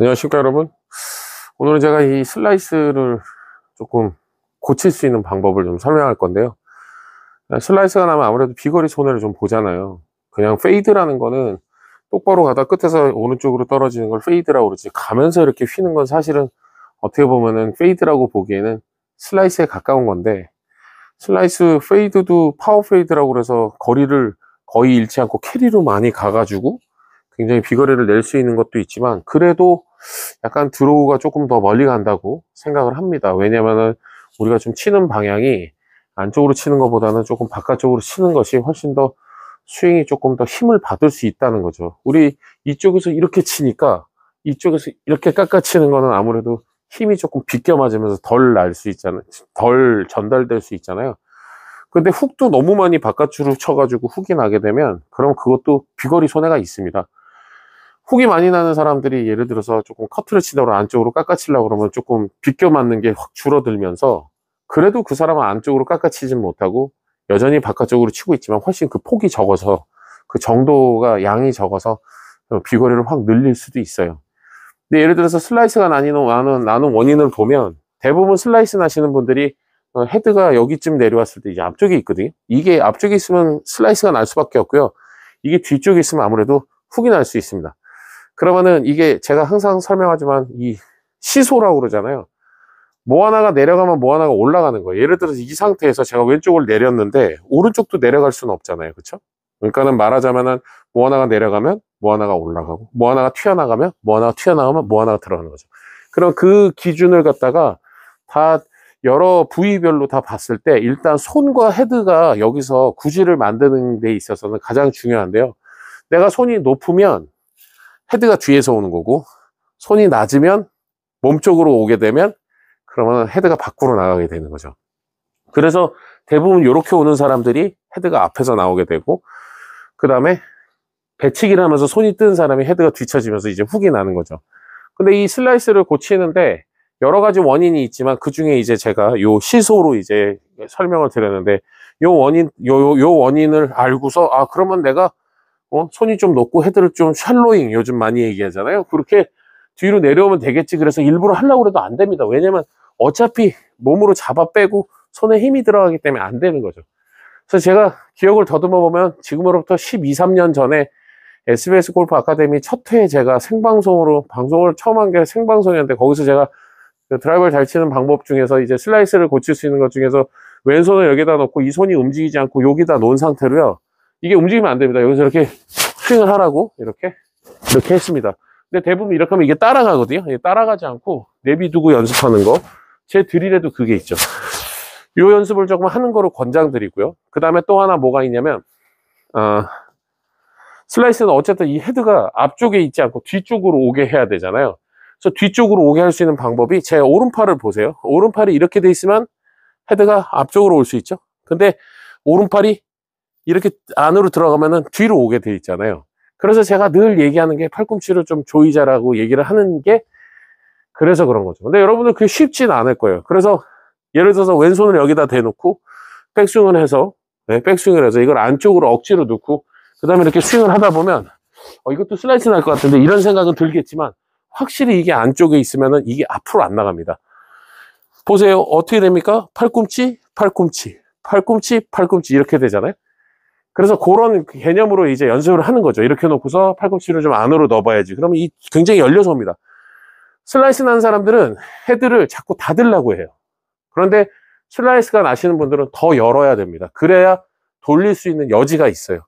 안녕하십니까 여러분. 오늘은 제가 이 슬라이스를 조금 고칠 수 있는 방법을 좀 설명할 건데요. 슬라이스가 나면 아무래도 비거리 손해를 좀 보잖아요. 그냥 페이드라는 거는 똑바로 가다 끝에서 오른쪽으로 떨어지는 걸 페이드라고 그러지, 가면서 이렇게 휘는 건 사실은 어떻게 보면은 페이드라고 보기에는 슬라이스에 가까운 건데, 슬라이스 페이드도 파워 페이드라고 그래서 거리를 거의 잃지 않고 캐리로 많이 가가지고 굉장히 비거리를 낼 수 있는 것도 있지만, 그래도 약간 드로우가 조금 더 멀리 간다고 생각을 합니다. 왜냐면은 우리가 좀 치는 방향이 안쪽으로 치는 것보다는 조금 바깥쪽으로 치는 것이 훨씬 더 스윙이 조금 더 힘을 받을 수 있다는 거죠. 우리 이쪽에서 이렇게 치니까 이쪽에서 이렇게 깎아 치는 거는 아무래도 힘이 조금 비껴 맞으면서 덜 날 수 있잖아요. 덜 전달될 수 있잖아요. 근데 훅도 너무 많이 바깥으로 쳐가지고 훅이 나게 되면, 그럼 그것도 비거리 손해가 있습니다. 훅이 많이 나는 사람들이 예를 들어서 조금 커트를 치다가 안쪽으로 깎아치려고 그러면 조금 비껴 맞는 게 확 줄어들면서, 그래도 그 사람은 안쪽으로 깎아치진 못하고 여전히 바깥쪽으로 치고 있지만 훨씬 그 폭이 적어서, 그 정도가 양이 적어서 비거리를 확 늘릴 수도 있어요. 근데 예를 들어서 슬라이스가 나는 원인을 보면, 대부분 슬라이스 나시는 분들이 헤드가 여기쯤 내려왔을 때 이제 앞쪽에 있거든요. 이게 앞쪽에 있으면 슬라이스가 날 수밖에 없고요. 이게 뒤쪽에 있으면 아무래도 훅이 날 수 있습니다. 그러면은 이게 제가 항상 설명하지만 이 시소라고 그러잖아요. 뭐 하나가 내려가면 뭐 하나가 올라가는 거예요. 예를 들어서 이 상태에서 제가 왼쪽을 내렸는데 오른쪽도 내려갈 수는 없잖아요. 그렇죠? 그러니까는 말하자면은 뭐 하나가 내려가면 뭐 하나가 올라가고, 뭐 하나가 튀어나가면 뭐 하나가 튀어나오면 뭐 하나가 들어가는 거죠. 그럼 그 기준을 갖다가 다 여러 부위별로 다 봤을 때, 일단 손과 헤드가 여기서 구질을 만드는 데 있어서는 가장 중요한데요. 내가 손이 높으면 헤드가 뒤에서 오는 거고, 손이 낮으면 몸쪽으로 오게 되면 그러면 헤드가 밖으로 나가게 되는 거죠. 그래서 대부분 이렇게 오는 사람들이 헤드가 앞에서 나오게 되고, 그 다음에 배치기를 하면서 손이 뜬 사람이 헤드가 뒤쳐지면서 이제 훅이 나는 거죠. 근데 이 슬라이스를 고치는데 여러 가지 원인이 있지만, 그 중에 이제 제가 요 시소로 이제 설명을 드렸는데, 요 원인을 알고서, 아, 그러면 내가 손이 좀 높고 헤드를 좀 샬로잉, 요즘 많이 얘기하잖아요. 그렇게 뒤로 내려오면 되겠지. 그래서 일부러 하려고 해도 안 됩니다. 왜냐면 어차피 몸으로 잡아 빼고 손에 힘이 들어가기 때문에 안 되는 거죠. 그래서 제가 기억을 더듬어 보면 지금으로부터 12, 13년 전에 SBS 골프 아카데미 첫 회에 제가 생방송으로 방송을 처음 한 게 생방송이었는데, 거기서 제가 그 드라이버를 잘 치는 방법 중에서 이제 슬라이스를 고칠 수 있는 것 중에서 왼손을 여기다 놓고 이 손이 움직이지 않고 여기다 놓은 상태로요. 이게 움직이면 안 됩니다. 여기서 이렇게 스윙을 하라고 이렇게 했습니다. 근데 대부분 이렇게 하면 이게 따라가거든요. 따라가지 않고 내비두고 연습하는 거. 제 드릴에도 그게 있죠. 이 연습을 조금 하는 거로 권장드리고요. 그 다음에 또 하나 뭐가 있냐면, 슬라이스는 어쨌든 이 헤드가 앞쪽에 있지 않고 뒤쪽으로 오게 해야 되잖아요. 그래서 뒤쪽으로 오게 할 수 있는 방법이, 제 오른팔을 보세요. 오른팔이 이렇게 돼 있으면 헤드가 앞쪽으로 올 수 있죠. 근데 오른팔이 이렇게 안으로 들어가면은 뒤로 오게 돼 있잖아요. 그래서 제가 늘 얘기하는 게 팔꿈치를 좀 조이자라고 얘기를 하는 게 그래서 그런 거죠. 근데 여러분들 그게 쉽진 않을 거예요. 그래서 예를 들어서 왼손을 여기다 대놓고 백스윙을 해서, 백스윙을 해서 이걸 안쪽으로 억지로 넣고 그 다음에 이렇게 스윙을 하다 보면 이것도 슬라이스 날 것 같은데 이런 생각은 들겠지만, 확실히 이게 안쪽에 있으면은 이게 앞으로 안 나갑니다. 보세요. 어떻게 됩니까? 팔꿈치, 팔꿈치, 팔꿈치, 팔꿈치 이렇게 되잖아요. 그래서 그런 개념으로 이제 연습을 하는 거죠. 이렇게 놓고서 팔꿈치를 좀 안으로 넣어봐야지. 그러면 이 굉장히 열려서 옵니다. 슬라이스 난 사람들은 헤드를 자꾸 닫으려고 해요. 그런데 슬라이스가 나시는 분들은 더 열어야 됩니다. 그래야 돌릴 수 있는 여지가 있어요.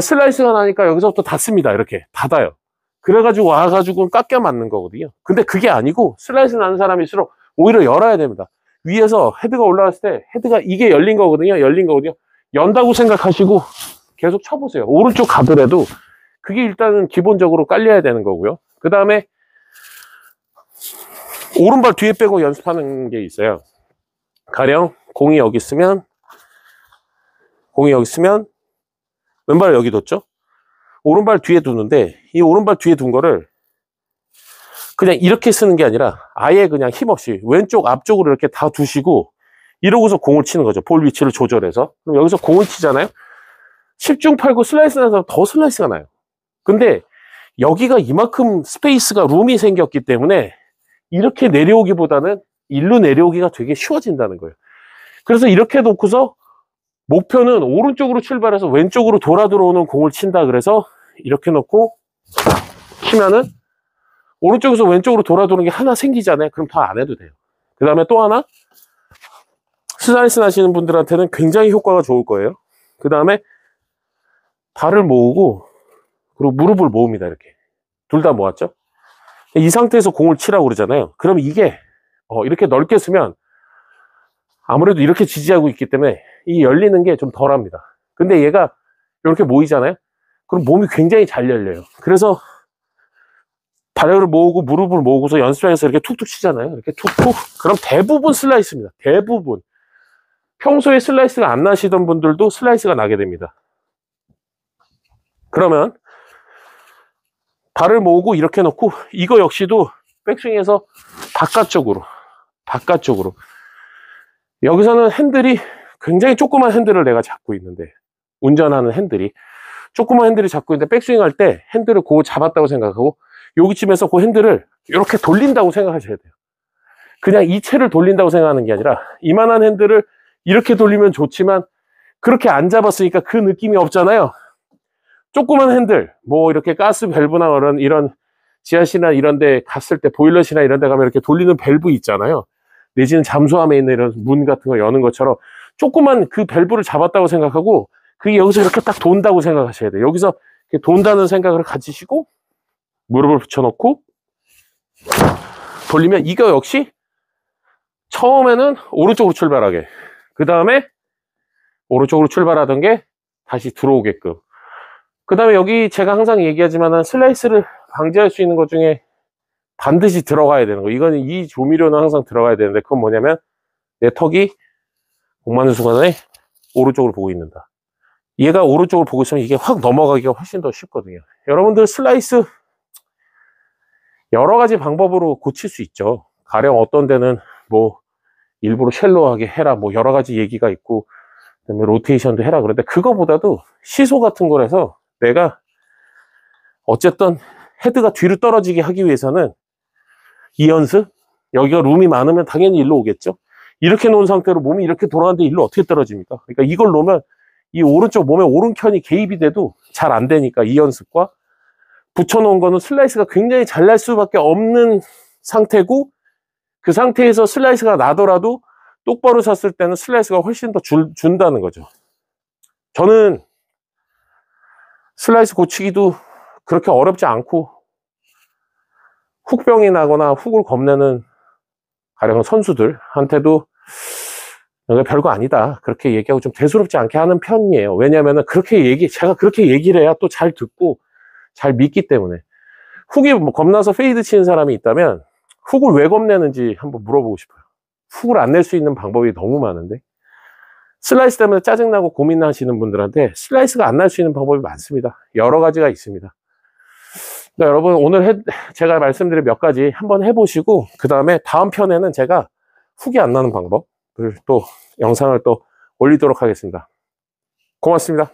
슬라이스가 나니까 여기서부터 닫습니다. 이렇게 닫아요. 그래가지고 와가지고 깎여 맞는 거거든요. 근데 그게 아니고, 슬라이스 나는 사람일수록 오히려 열어야 됩니다. 위에서 헤드가 올라갔을 때 헤드가 이게 열린 거거든요. 연다고 생각하시고 계속 쳐보세요. 오른쪽 가더라도 그게 일단은 기본적으로 깔려야 되는 거고요. 그 다음에 오른발 뒤에 빼고 연습하는 게 있어요. 가령 공이 여기 있으면 왼발을 여기 뒀죠. 오른발 뒤에 두는데, 이 오른발 뒤에 둔 거를 그냥 이렇게 쓰는 게 아니라 아예 그냥 힘없이 왼쪽 앞쪽으로 이렇게 다 두시고 이러고서 공을 치는 거죠. 볼 위치를 조절해서. 그럼 여기서 공을 치잖아요. 10중 8구 슬라이스 나서 더 슬라이스가 나요. 근데 여기가 이만큼 스페이스가 룸이 생겼기 때문에 이렇게 내려오기보다는 일로 내려오기가 되게 쉬워진다는 거예요. 그래서 이렇게 놓고서 목표는 오른쪽으로 출발해서 왼쪽으로 돌아 들어오는 공을 친다. 그래서 이렇게 놓고 치면은 오른쪽에서 왼쪽으로 돌아 들어오는 게 하나 생기잖아요. 그럼 더 안 해도 돼요. 그 다음에 또 하나, 슬라이스 하시는 분들한테는 굉장히 효과가 좋을 거예요. 그 다음에 발을 모으고 그리고 무릎을 모읍니다. 이렇게 둘 다 모았죠. 이 상태에서 공을 치라고 그러잖아요. 그럼 이게 이렇게 넓게 쓰면 아무래도 이렇게 지지하고 있기 때문에 이 열리는 게 좀 덜합니다. 근데 얘가 이렇게 모이잖아요. 그럼 몸이 굉장히 잘 열려요. 그래서 발을 모으고 무릎을 모으고서 연습장에서 이렇게 툭툭 치잖아요. 이렇게 툭툭. 그럼 대부분 슬라이스입니다. 대부분. 평소에 슬라이스가 안 나시던 분들도 슬라이스가 나게 됩니다. 그러면 발을 모으고 이렇게 놓고 이거 역시도 백스윙에서 바깥쪽으로 여기서는 핸들이 굉장히 조그만 핸들을 내가 잡고 있는데, 운전하는 핸들이 조그만 핸들을 잡고 있는데 백스윙 할 때 핸들을 고 잡았다고 생각하고 여기쯤에서 그 핸들을 이렇게 돌린다고 생각하셔야 돼요. 그냥 이 채를 돌린다고 생각하는 게 아니라 이만한 핸들을 이렇게 돌리면 좋지만 그렇게 안 잡았으니까 그 느낌이 없잖아요. 조그만 핸들, 뭐 이렇게 가스 밸브나 이런 지하실이나 이런 데 갔을 때, 보일러실이나 이런 데 가면 이렇게 돌리는 밸브 있잖아요. 내지는 잠수함에 있는 이런 문 같은 거 여는 것처럼 조그만 그 밸브를 잡았다고 생각하고 그게 여기서 이렇게 딱 돈다고 생각하셔야 돼요. 여기서 이렇게 돈다는 생각을 가지시고 무릎을 붙여놓고 돌리면 이거 역시 처음에는 오른쪽으로 출발하게, 그 다음에 오른쪽으로 출발하던 게 다시 들어오게끔, 그 다음에 여기 제가 항상 얘기하지만 슬라이스를 방지할 수 있는 것 중에 반드시 들어가야 되는 거, 이거는 이 조미료는 항상 들어가야 되는데, 그건 뭐냐면 내 턱이 공 맞는 순간에 오른쪽으로 보고 있는다. 얘가 오른쪽으로 보고 있으면 이게 확 넘어가기가 훨씬 더 쉽거든요. 여러분들 슬라이스 여러 가지 방법으로 고칠 수 있죠. 가령 어떤 데는 뭐 일부러 쉘로하게 해라, 뭐 여러 가지 얘기가 있고, 그다음에 로테이션도 해라 그런데, 그거보다도 시소 같은 거라서 내가 어쨌든 헤드가 뒤로 떨어지게 하기 위해서는 이 연습, 여기가 룸이 많으면 당연히 일로 오겠죠. 이렇게 놓은 상태로 몸이 이렇게 돌아가는데 일로 어떻게 떨어집니까? 그러니까 이걸 놓으면 이 오른쪽 몸의 오른편이 개입이 돼도 잘 안 되니까, 이 연습과 붙여놓은 거는 슬라이스가 굉장히 잘 날 수밖에 없는 상태고, 그 상태에서 슬라이스가 나더라도 똑바로 섰을 때는 슬라이스가 훨씬 더 준다는 거죠. 저는 슬라이스 고치기도 그렇게 어렵지 않고, 훅병이 나거나 훅을 겁내는 가령 선수들한테도 별거 아니다, 그렇게 얘기하고 좀 대수롭지 않게 하는 편이에요. 왜냐하면 제가 그렇게 얘기를 해야 또 잘 듣고 잘 믿기 때문에. 훅이 뭐 겁나서 페이드 치는 사람이 있다면 훅을 왜 겁내는지 한번 물어보고 싶어요. 훅을 안 낼 수 있는 방법이 너무 많은데, 슬라이스 때문에 짜증나고 고민하시는 분들한테 슬라이스가 안 날 수 있는 방법이 많습니다. 여러 가지가 있습니다. 그러니까 여러분, 오늘 제가 말씀드린 몇 가지 한번 해보시고, 그 다음에 다음 편에는 제가 훅이 안 나는 방법을 또 영상을 또 올리도록 하겠습니다. 고맙습니다.